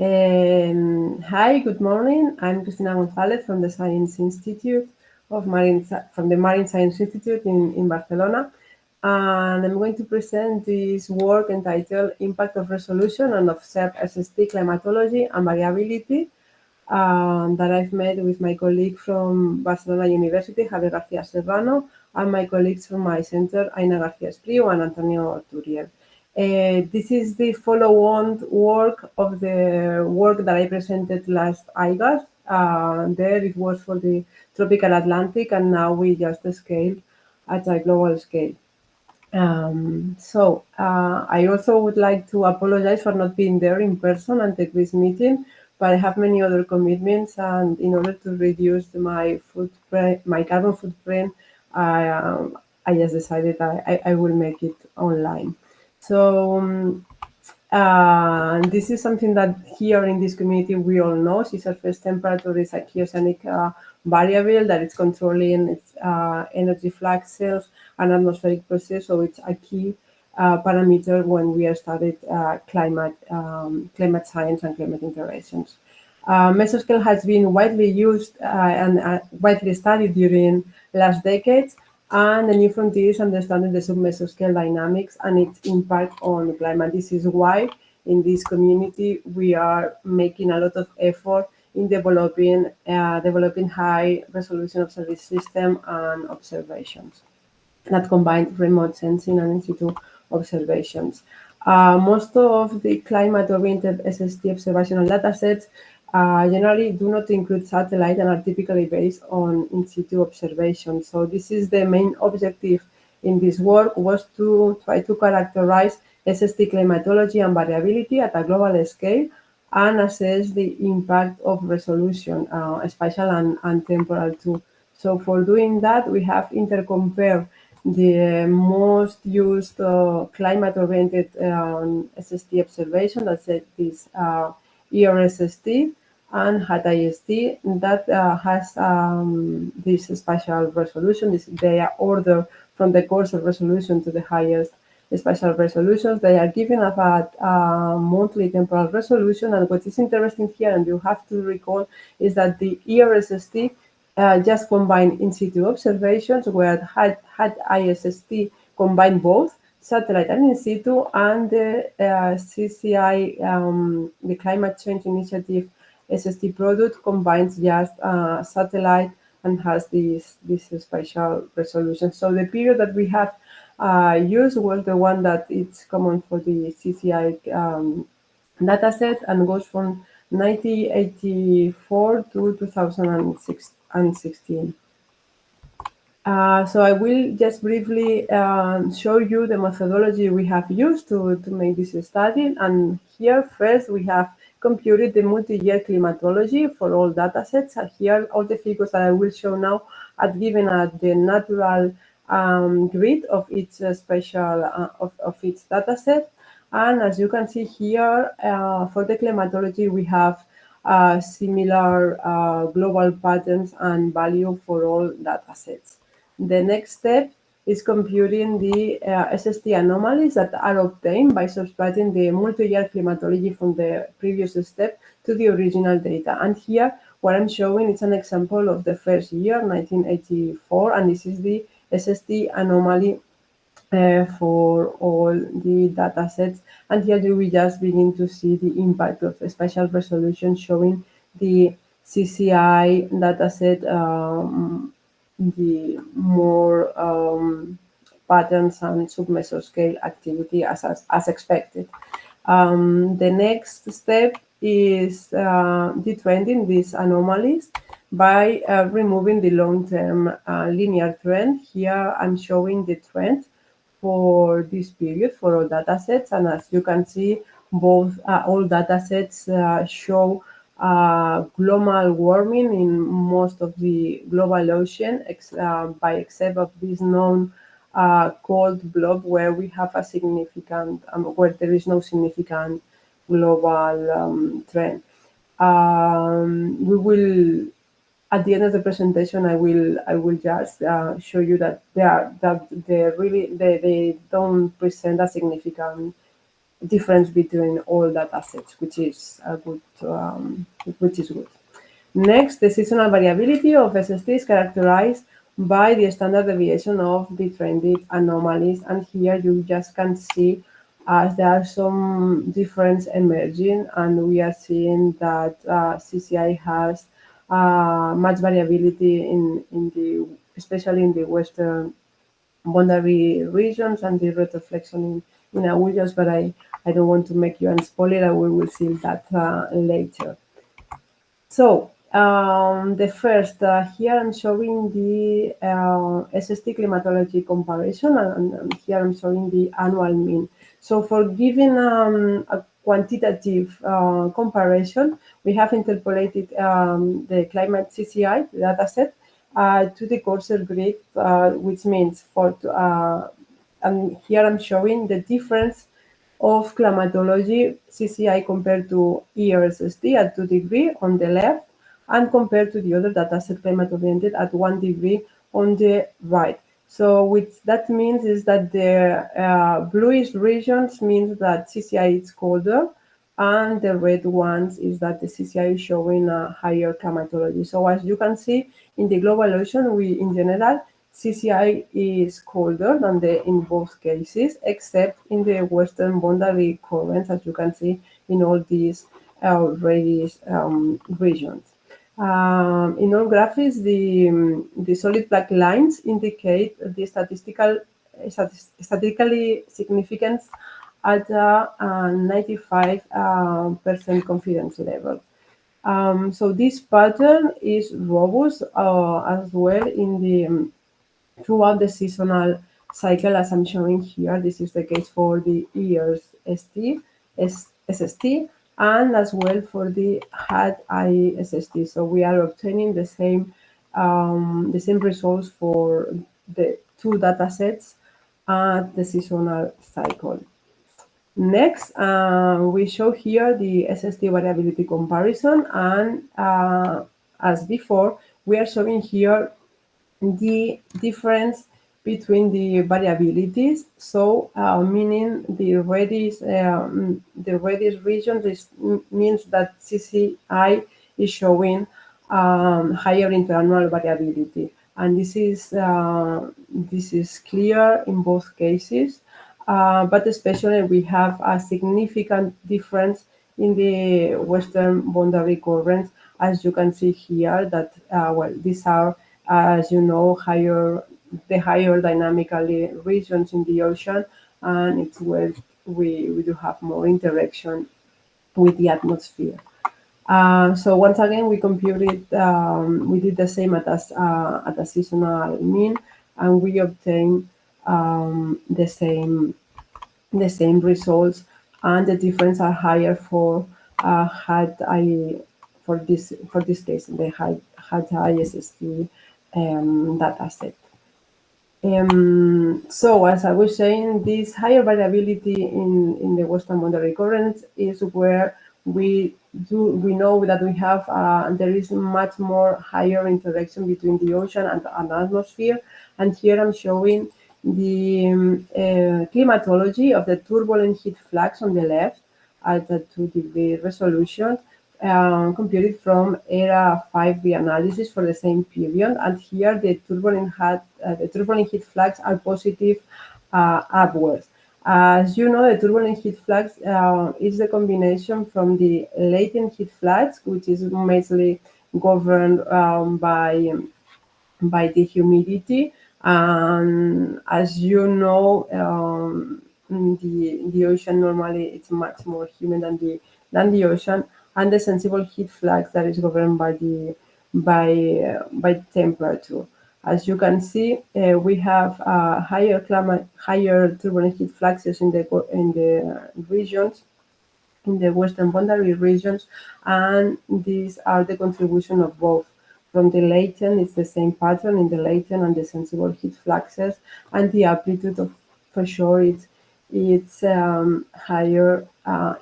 Hi, good morning. I'm Cristina González from the Science Institute from the Marine Science Institute in Barcelona. And I'm going to present this work entitled Impact of Resolution on Observed SST Climatology and Variability that I've made with my colleague from Barcelona University, Javier Serrano, and my colleagues from my center, Aina García-Espriu and Antonio Turiel. This is the follow-on work of the work that I presented last August. There it was for the tropical Atlantic, and now we just scaled at a global scale. I also would like to apologize for not being there in person and take this meeting, but I have many other commitments, and in order to reduce my carbon footprint, I just decided I will make it online. So this is something that here in this community we all know. Sea surface temperature is a oceanic variable that is controlling its energy fluxes and atmospheric process, so it's a key parameter when we are studied climate science and climate interactions. Mesoscale has been widely used and widely studied during last decades, and the new frontier is understanding the submesoscale dynamics and its impact on climate. This is why in this community we are making a lot of effort in developing high resolution observation system and observations that combine remote sensing and in-situ observations. Most of the climate-oriented SST observational datasets generally do not include satellite and are typically based on in-situ observations. So this is the main objective in this work, was to try to characterize SST climatology and variability at a global scale and assess the impact of resolution, spatial and temporal too. So for doing that, we have intercompared the most used climate-oriented SST observation, that's this ERSST and HadISST that has this spatial resolution. They are ordered from the coarser resolution to the highest spatial resolutions. They are given about monthly temporal resolution, and what is interesting here, and you have to recall, is that the ERSST just combine in-situ observations, where HadISST combine both satellite and in-situ, and the CSIC, the Climate Change Initiative SST product, combines just satellite and has this spatial resolution. So the period that we have used was the one that it's common for the CSIC dataset and goes from 1984 to 2016. So I will just briefly show you the methodology we have used to make this study. And here first we have computed the multi-year climatology for all datasets. And here all the figures that I will show now are given at the natural grid of each spatial of each dataset. And as you can see here, for the climatology we have similar global patterns and value for all datasets. The next step is computing the SST anomalies that are obtained by subtracting the multi-year climatology from the previous step to the original data. And here, what I'm showing is an example of the first year, 1984, and this is the SST anomaly for all the datasets. And here you will just begin to see the impact of spatial resolution, showing the CCI dataset, the more patterns and submesoscale activity as expected. The next step is detrending these anomalies by removing the long-term linear trend. Here I'm showing the trend for this period for all datasets, and as you can see, both all datasets show global warming in most of the global ocean, except of this known cold blob where we have a significant, where there is no significant global trend. We will, at the end of the presentation, I will just show you that they don't present a significant difference between all data sets, which is good. Next, the seasonal variability of SST is characterized by the standard deviation of the trended anomalies, and here you just can see as there are some difference emerging, and we are seeing that CCI has much variability especially in the western boundary regions and the retroflexion in Agulhas, but I don't want to make you a spoiler. We will see that later. So the first, here I'm showing the SST climatology comparison, and here I'm showing the annual mean. So for giving a quantitative comparison, we have interpolated the climate CCI dataset to the coarser grid, which means and here I'm showing the difference of climatology CCI compared to ERSST at 2 degrees on the left, and compared to the other dataset climate oriented at 1 degree on the right. So what that means is that the bluish regions means that CCI is colder, and the red ones is that the CCI is showing a higher climatology. So as you can see, in the global ocean, in general, CCI is colder than in both cases, except in the western boundary currents, as you can see in all these reddish regions. In all graphics, the solid black lines indicate the statistically significance at a 95% confidence level. So this pattern is robust as well throughout the seasonal cycle, as I'm showing here. This is the case for the ERSST, SST, and as well for the HadISST. So we are obtaining the same results for the two data sets at the seasonal cycle. Next, we show here the SST variability comparison, and as before, we are showing here the difference between the variabilities. So, meaning the reddish region, this means that CCI is showing higher interannual variability, and this is clear in both cases. But especially we have a significant difference in the western boundary currents, as you can see here, that these are, as you know, the higher dynamically regions in the ocean, and it's where we do have more interaction with the atmosphere. So once again, we computed, we did the same at a seasonal mean, and we obtained the same results, and the difference are higher for this case, the HadISST dataset. So as I was saying, this higher variability in the western boundary currents is where we know that we have there is much more higher interaction between the ocean and atmosphere. And here I'm showing the climatology of the turbulent heat flux on the left at a 2-degree resolution, computed from ERA 5B analysis for the same period. And here the turbulent heat flux are positive upwards. As you know, the turbulent heat flux is the combination from the latent heat flux, which is mostly governed by the humidity. And as you know, the ocean normally it's much more humid than the ocean, and the sensible heat flux that is governed by temperature. As you can see, we have higher turbulent heat fluxes in the regions, in the western boundary regions, and these are the contribution of both. From the latent, it's the same pattern in the latent and the sensible heat fluxes, and the amplitude for sure it's higher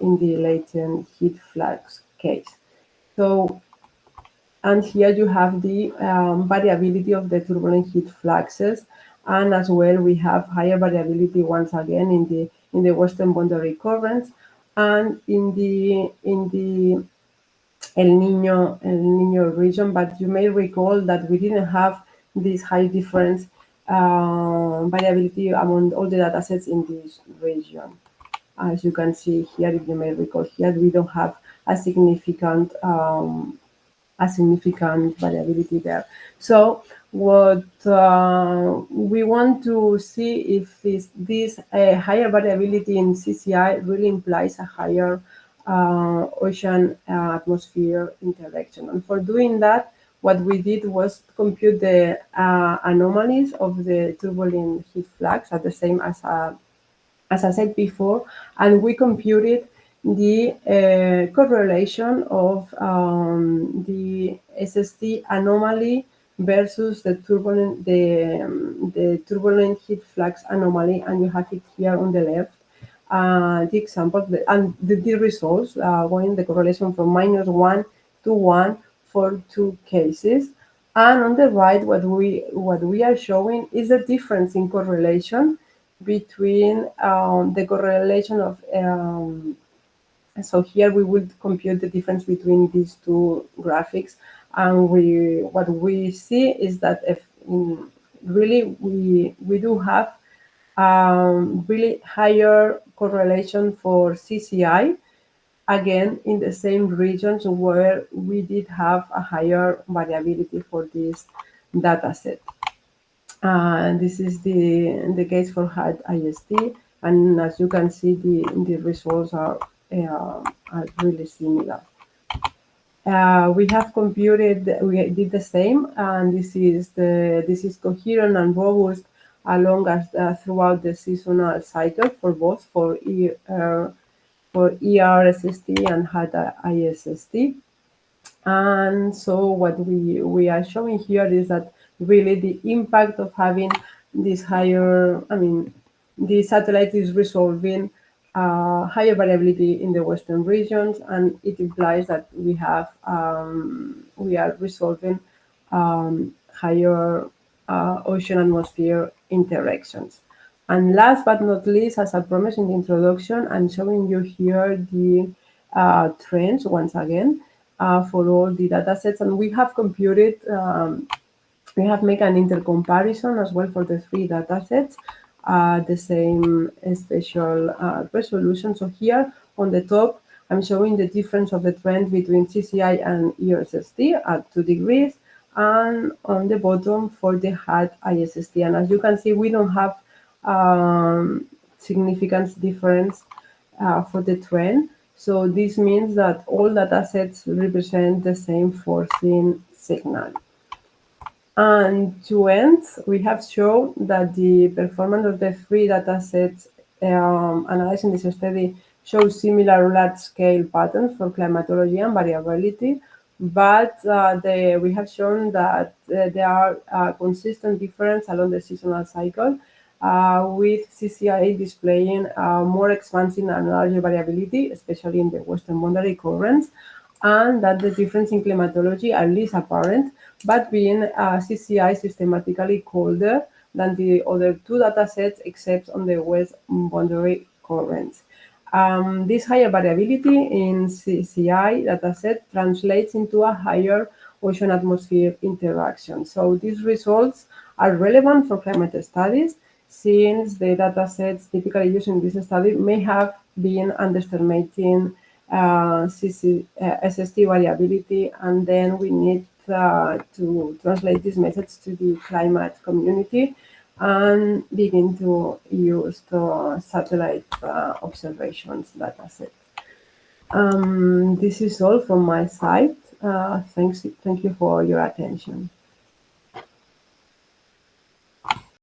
in the latent heat flux case. So, and here you have the variability of the turbulent heat fluxes, and as well we have higher variability once again in the western boundary currents, and in the El Niño region. But you may recall that we didn't have this high difference variability among all the datasets in this region. As you can see here, if you may recall here, we don't have a significant variability there. So what we want to see if this higher variability in CCI really implies a higher ocean atmosphere interaction. And for doing that, what we did was compute the anomalies of the turbulent heat flux at the same as I said before, and we computed the correlation of the SST anomaly versus the turbulent heat flux anomaly, and you have it here on the left. The example and the results going the correlation from -1 to 1 for 2 cases. And on the right, what we are showing is the difference in correlation between the correlation of so here we will compute the difference between these two graphics, and what we see is that if really we do have really higher correlation for CCI, again in the same regions where we did have a higher variability for this data set. And this is the case for HadISST, and as you can see, the results are really similar. We have computed, we did the same, and this is coherent and robust along throughout the seasonal cycle for both for ERSST and HadISST. And so what we are showing here is that really the impact of having this higher, the satellite is resolving higher variability in the western regions, and it implies that we are resolving higher ocean atmosphere interactions. And last but not least, as I promised in the introduction, I'm showing you here the trends once again for all the datasets, and we have computed, we have made an intercomparison as well for the 3 datasets, the same spatial resolution. So here on the top, I'm showing the difference of the trend between CCI and ERSST at 2 degrees, and on the bottom for the HadISST. And as you can see, we don't have significant difference for the trend. So this means that all datasets represent the same forcing signal. And to end, we have shown that the performance of the 3 datasets analyzing this study shows similar large-scale patterns for climatology and variability, but we have shown that there are consistent difference along the seasonal cycle, with CCI displaying more expansive and larger variability, especially in the western boundary currents, and that the difference in climatology are least apparent, but being CCI systematically colder than the other 2 datasets except on the west boundary currents. This higher variability in CCI dataset translates into a higher ocean atmosphere interaction. So these results are relevant for climate studies, since the datasets typically used in this study may have been underestimating SST variability, and then we need to translate these methods to the climate community and begin to use the satellite observations dataset. This is all from my side. Thank you for your attention.